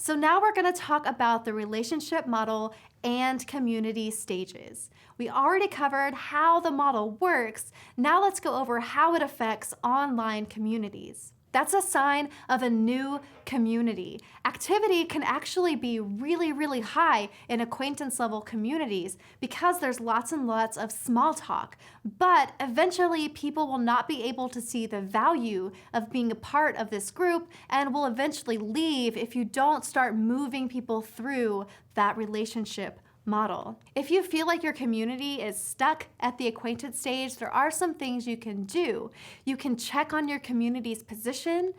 So now we're going to talk about the relationship model and community stages. We already covered how the model works. Now let's go over how it affects online communities. That's a sign of a new community. Activity can actually be really high in acquaintance level communities because there's lots and lots of small talk. But eventually people will not be able to see the value of being a part of this group and will eventually leave if you don't start moving people through that relationship model. If you feel like your community is stuck at the acquaintance stage, there are some things you can do. You can check on your community's position,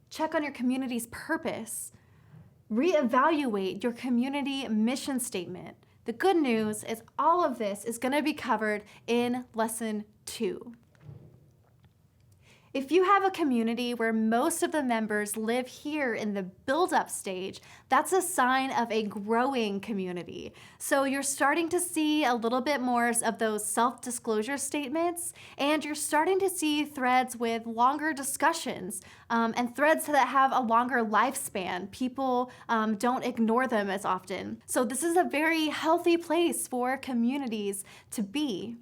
check on your community's purpose, reevaluate your community mission statement. The good news is all of this is going to be covered in lesson 2. If you have a community where most of the members live here in the build-up stage, that's a sign of a growing community. So you're starting to see a little bit more of those self-disclosure statements, and you're starting to see threads with longer discussions and threads that have a longer lifespan. People don't ignore them as often. So this is a very healthy place for communities to be.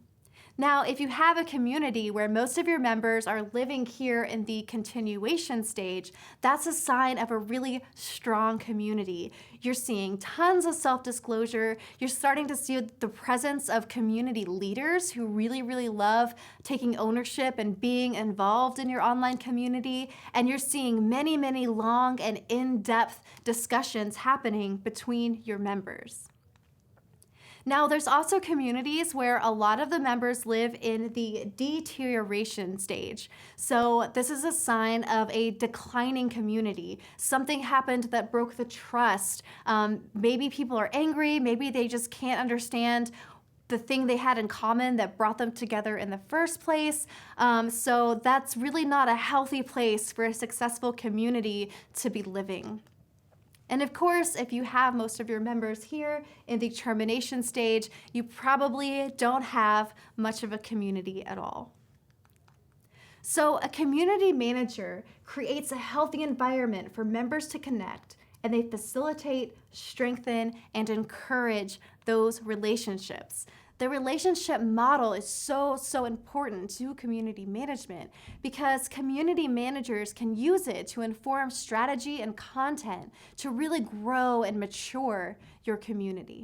Now, if you have a community where most of your members are living here in the continuation stage, that's a sign of a really strong community. You're seeing tons of self-disclosure. You're starting to see the presence of community leaders who really love taking ownership and being involved in your online community. And you're seeing many long and in-depth discussions happening between your members. Now, there's also communities where a lot of the members live in the deterioration stage. So this is a sign of a declining community. Something happened that broke the trust. Maybe people are angry, maybe they just can't understand the thing they had in common that brought them together in the first place. So that's really not a healthy place for a successful community to be living. And of course, if you have most of your members here in the termination stage, you probably don't have much of a community at all. So a community manager creates a healthy environment for members to connect, and they facilitate, strengthen, and encourage those relationships. The relationship model is so important to community management because community managers can use it to inform strategy and content to really grow and mature your community.